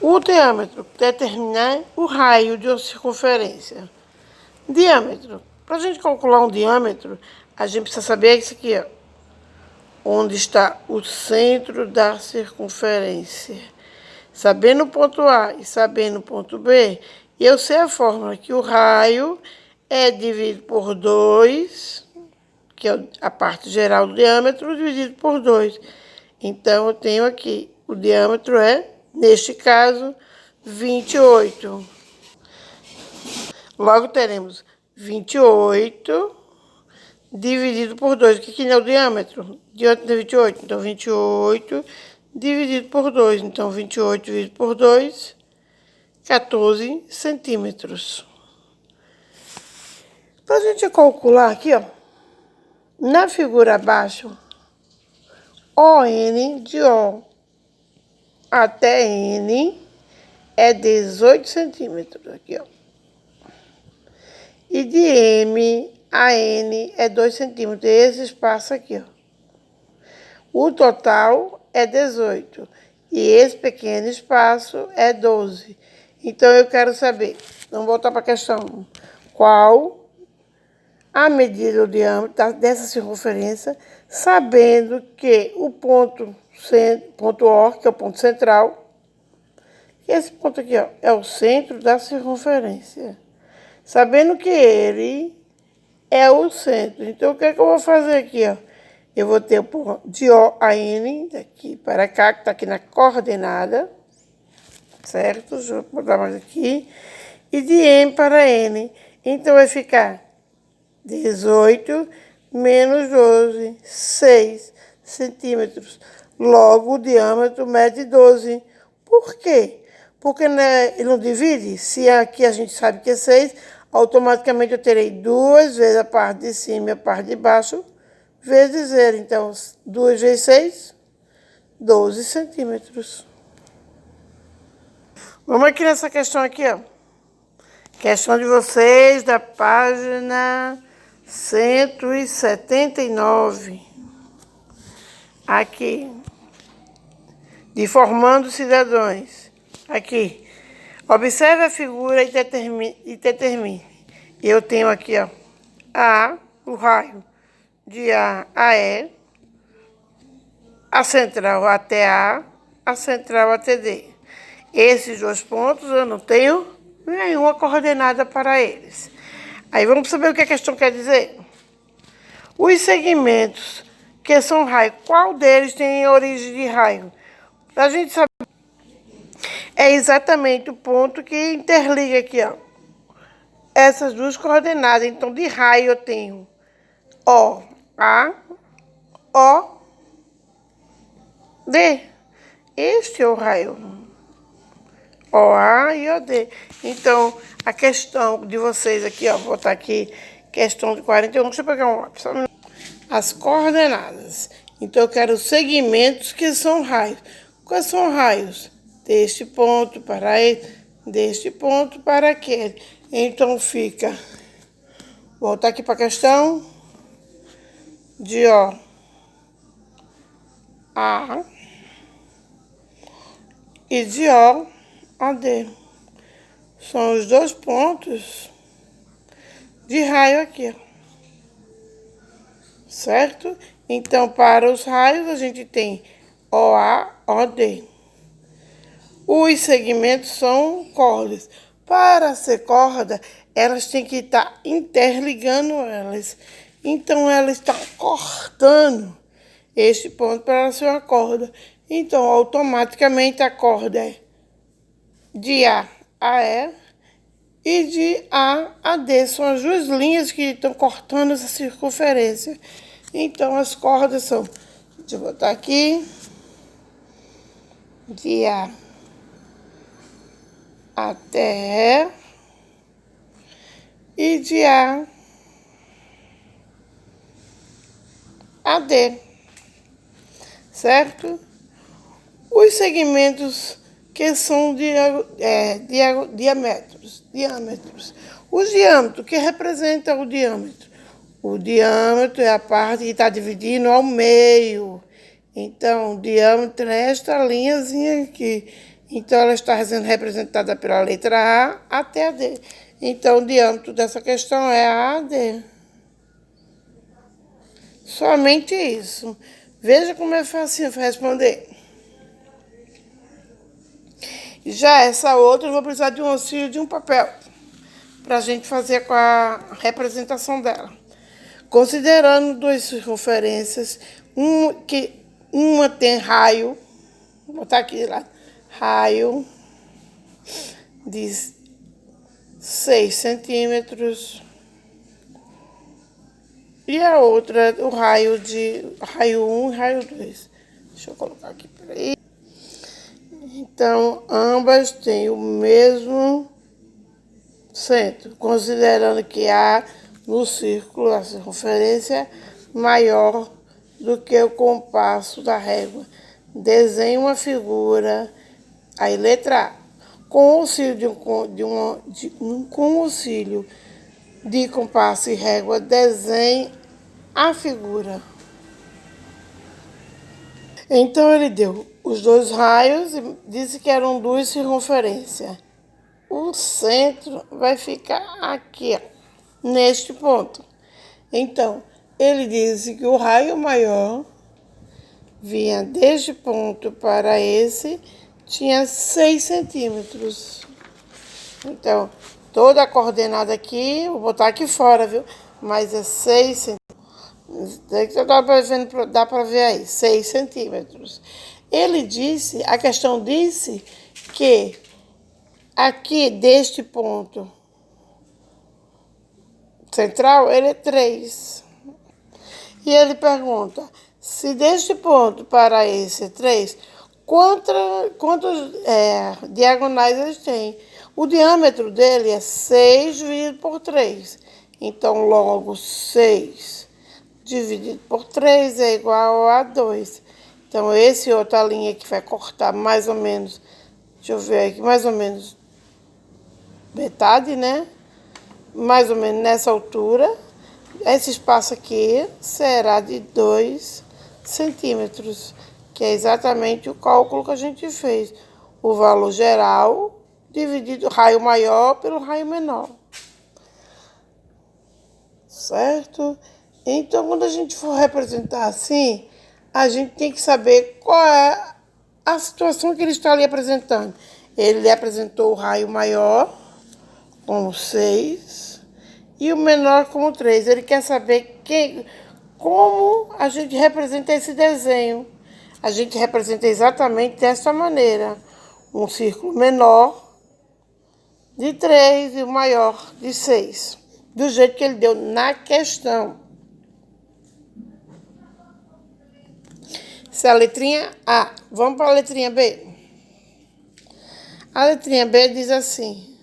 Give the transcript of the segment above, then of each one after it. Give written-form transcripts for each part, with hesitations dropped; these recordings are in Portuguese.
O diâmetro determina o raio de uma circunferência. Diâmetro. Para a gente calcular um diâmetro, a gente precisa saber isso aqui, ó. Onde está o centro da circunferência. Sabendo o ponto A e sabendo o ponto B, eu sei a fórmula que o raio é dividido por 2, que é a parte geral do diâmetro, dividido por 2. Então, eu tenho aqui, o diâmetro é, neste caso, 28. Logo, teremos 28 dividido por 2. O que é o diâmetro? Diâmetro de 28. Então, 28 dividido por 2. Então, 28 dividido por 2, 14 centímetros. Para a gente calcular aqui, ó, na figura abaixo, ON de O até N é 18 centímetros. Aqui, ó. E de M a N é 2 centímetros. Esse espaço aqui, ó. O total é 18. E esse pequeno espaço é 12. Então, eu quero saber, vamos voltar para a questão, qual a medida do diâmetro dessa circunferência, sabendo que o ponto O, que é o ponto central, esse ponto aqui, ó, é o centro da circunferência. Sabendo que ele é o centro. Então, o que é que eu vou fazer aqui, ó? Eu vou ter o ponto de O a N, daqui para cá, que está aqui na coordenada, certo? Deixa eu botar mais aqui. E de M para N. Então, vai ficar 18 menos 12, 6 centímetros. Logo, o diâmetro mede 12. Por quê? Porque né, ele não divide. Se aqui a gente sabe que é 6, automaticamente eu terei 2 vezes a parte de cima e a parte de baixo, vezes zero. Então, 2 vezes 6, 12 centímetros. Vamos aqui nessa questão aqui, ó. Questão de vocês da página 179. Aqui. De formando cidadãos. Aqui. Observe a figura e determine. Eu tenho aqui, ó, A, o raio de A a E, a central até a central até D. Esses dois pontos eu não tenho nenhuma coordenada para eles. Aí vamos saber o que a questão quer dizer. Os segmentos que são raio, qual deles tem origem de raio? Para a gente saber, é exatamente o ponto que interliga aqui, ó, essas duas coordenadas. Então, de raio eu tenho O, A, O, D. Este é o raio. O, A e O, D. Então, a questão de vocês aqui, ó, vou botar aqui, questão de 41, deixa eu pegar um lápis. As coordenadas. Então, eu quero segmentos que são raios. Quais são raios? Deste ponto para ele, deste ponto para aquele. Então, fica... Voltar aqui para a questão de O, A e de O a D. São os dois pontos de raio aqui, certo? Então, para os raios, a gente tem OA, OD. Os segmentos são cordas. Para ser corda, elas têm que estar interligando elas. Então, ela está cortando este ponto para ser uma corda. Então, automaticamente, a corda é de A a E de A a D. São as duas linhas que estão cortando essa circunferência. Então, as cordas são... Deixa eu botar aqui. De A até E de A a D. Certo? Os segmentos que são diâmetros. O diâmetro, que representa o diâmetro? O diâmetro é a parte que está dividindo ao meio. Então, o diâmetro é esta linhazinha aqui. Então, ela está sendo representada pela letra A até a D. Então, o diâmetro dessa questão é a AD. Somente isso. Veja como é fácil responder. Já essa outra, eu vou precisar de um auxílio de um papel para a gente fazer com a representação dela. Considerando duas circunferências, uma tem raio, vou botar aqui lá, raio de 6 centímetros e a outra, o raio de raio 1 e raio 2. Deixa eu colocar aqui, peraí. Então, ambas têm o mesmo centro, considerando que há no círculo a circunferência maior do que o compasso da régua. Desenhe uma figura, aí letra A. Com o auxílio com o auxílio de compasso e régua, desenhe a figura. Então ele deu os dois raios e disse que eram duas circunferências. O centro vai ficar aqui, ó, neste ponto. Então, ele disse que o raio maior vinha deste ponto para esse, tinha 6 centímetros. Então, toda a coordenada aqui, vou botar aqui fora, viu? Mas é 6 centímetros. Dá para ver aí, 6 centímetros. Ele disse, a questão disse que aqui deste ponto central, ele é 3. E ele pergunta, se deste ponto para esse é 3, quantos diagonais eles têm? O diâmetro dele é 6 dividido por 3. Então, logo 6 dividido por 3 é igual a 2. Então, esse outra linha que vai cortar mais ou menos, deixa eu ver aqui, mais ou menos metade, né? Mais ou menos nessa altura. Esse espaço aqui será de 2 centímetros, que é exatamente o cálculo que a gente fez. O valor geral dividido o raio maior pelo raio menor. Certo? Então, quando a gente for representar assim, a gente tem que saber qual é a situação que ele está ali apresentando. Ele apresentou o raio maior como 6 e o menor como 3. Ele quer saber como a gente representa esse desenho. A gente representa exatamente dessa maneira. Um círculo menor de 3 e o maior de 6. Do jeito que ele deu na questão. Essa é a letrinha A. Vamos para a letrinha B. A letrinha B diz assim.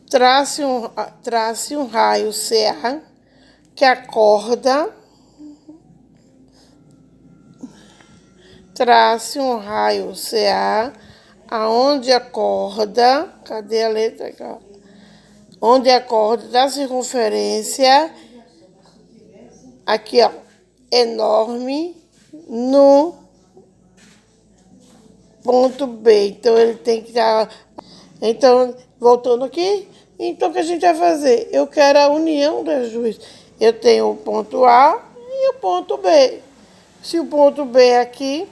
Trace um raio CA que acorda. Trace um raio CA aonde a corda, cadê a letra? Onde a corda da circunferência, aqui ó, enorme, no ponto B. Então, ele tem que estar... Então, voltando aqui, então o que a gente vai fazer? Eu quero a união das duas. Eu tenho o ponto A e o ponto B. Se o ponto B é aqui,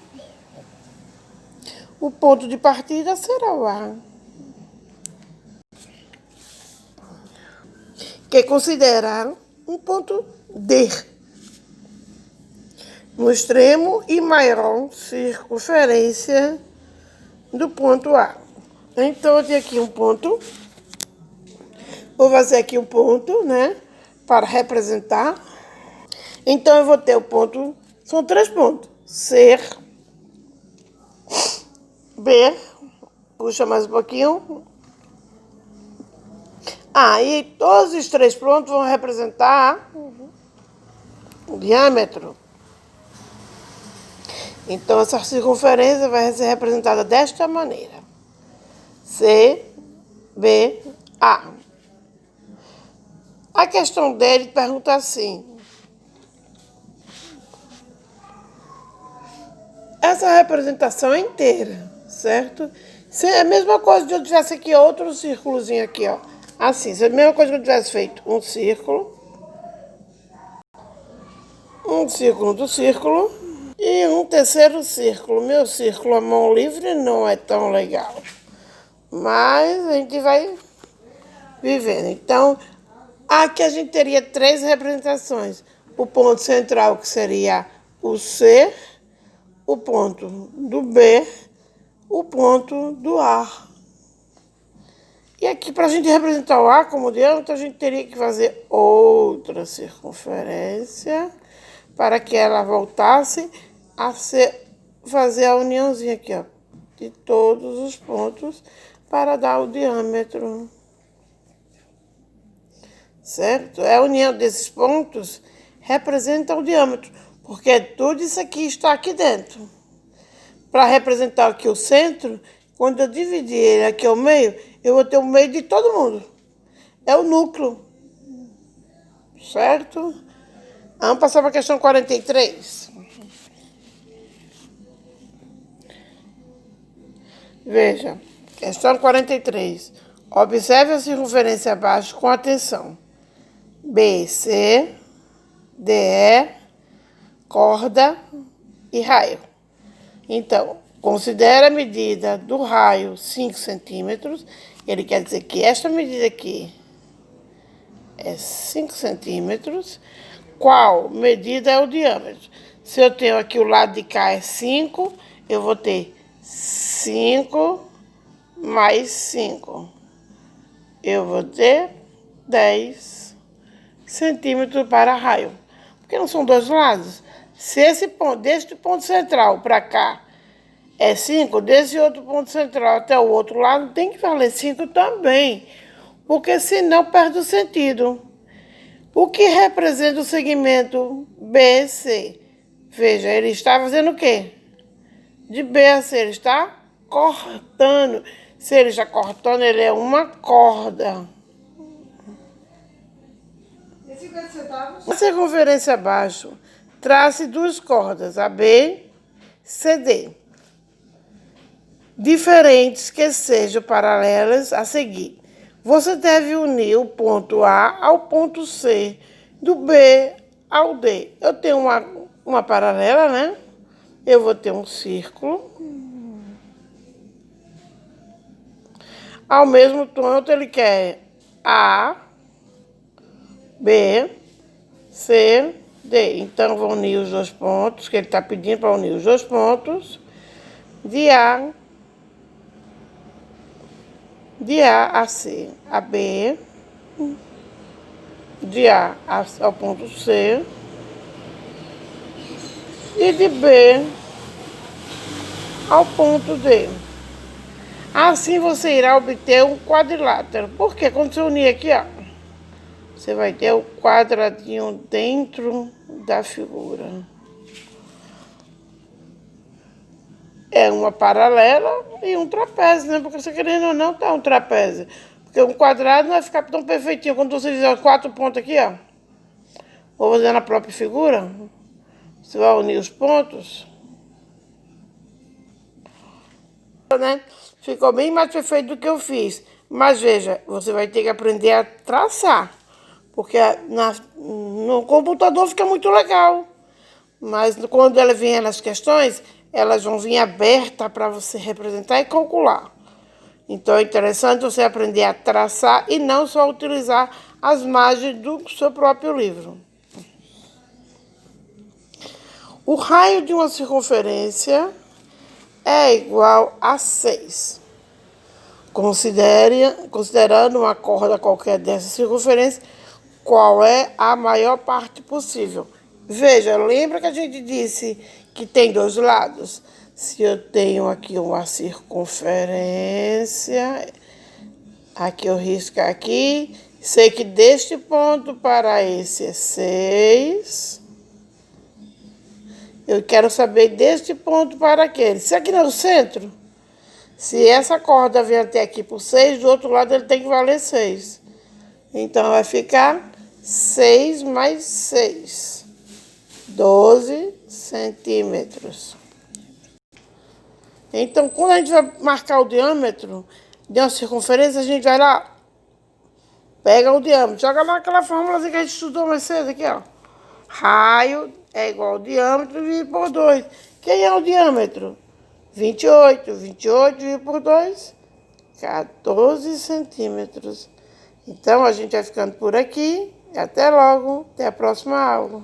o ponto de partida será o A. Que é considerar um ponto D no extremo e maior circunferência do ponto A. Então, eu tenho aqui um ponto. Vou fazer aqui um ponto, né? Para representar. Então, eu vou ter o ponto... São 3 pontos. C, B. Puxa mais um pouquinho. E todos os 3 pontos vão representar o diâmetro. Então, essa circunferência vai ser representada desta maneira. C, B, A. A questão dele pergunta assim. Essa representação é inteira, certo? Isso é a mesma coisa de eu tivesse aqui outro círculozinho aqui, ó. Assim, isso é a mesma coisa que eu tivesse feito um círculo do círculo e um terceiro círculo. Meu círculo à mão livre não é tão legal, mas a gente vai vivendo. Então, aqui a gente teria três representações. O ponto central, que seria o C, o ponto do B, o ponto do A. E aqui, para a gente representar o A como diâmetro, a gente teria que fazer outra circunferência para que ela voltasse a fazer a uniãozinha aqui, ó, de todos os pontos para dar o diâmetro. Certo? A união desses pontos representa o diâmetro, porque tudo isso aqui está aqui dentro. Para representar aqui o centro, quando eu dividir ele aqui ao meio, eu vou ter o meio de todo mundo. É o núcleo. Certo? Vamos passar para a questão 43. Veja, questão 43. Observe a circunferência abaixo com atenção. B, C, D, E, corda e raio. Então, considere a medida do raio 5 centímetros. Ele quer dizer que esta medida aqui é 5 centímetros. Qual medida é o diâmetro? Se eu tenho aqui o lado de cá é 5, eu vou ter 5 mais 5. Eu vou ter 10 centímetros para raio. Porque não são dois lados. Se esse ponto, deste ponto central para cá, é 5, desse outro ponto central até o outro lado, tem que valer 5 também. Porque senão perde o sentido. O que representa o segmento BC? Veja, ele está fazendo o quê? De B a C, ele está cortando. Se ele está cortando, ele é uma corda. Na circunferência abaixo, trace duas cordas, AB, CD, diferentes que sejam paralelas a seguir. Você deve unir o ponto A ao ponto C, do B ao D. Eu tenho uma paralela, né? Eu vou ter um círculo. Ao mesmo tempo, ele quer A, B, C, D. Então, vou unir os dois pontos, que ele está pedindo para unir os dois pontos, de A a C, a B, de A ao ponto C, e de B ao ponto D. Assim você irá obter um quadrilátero. Porque quando você unir aqui, ó, você vai ter o quadradinho dentro da figura. É uma paralela e um trapézio, né? Porque você querendo ou não, tá um trapézio. Porque um quadrado não vai ficar tão perfeitinho. Quando você fizer os 4 pontos aqui, ó, ou fazer na própria figura, você vai unir os pontos, né? Ficou bem mais perfeito do que eu fiz. Mas veja, você vai ter que aprender a traçar. Porque no computador fica muito legal. Mas quando ela vier nas questões, elas vão vir abertas para você representar e calcular. Então é interessante você aprender a traçar e não só utilizar as margens do seu próprio livro. O raio de uma circunferência é igual a 6. Considerando uma corda qualquer dessa circunferência, qual é a maior parte possível? Veja, lembra que a gente disse que tem dois lados? Se eu tenho aqui uma circunferência, aqui eu risco aqui, sei que deste ponto para esse é 6. Eu quero saber deste ponto para aquele. Se aqui não é o centro, se essa corda vem até aqui por 6, do outro lado ele tem que valer 6. Então, vai ficar 6 mais 6, 12 centímetros. Então, quando a gente vai marcar o diâmetro de uma circunferência, a gente vai lá, pega o diâmetro, joga lá aquela fórmula que a gente estudou mais cedo aqui, ó. Raio é igual ao diâmetro dividido por 2. Quem é o diâmetro? 28. 28 dividido por 2, 14 centímetros. Então, a gente vai ficando por aqui. Até logo. Até a próxima aula.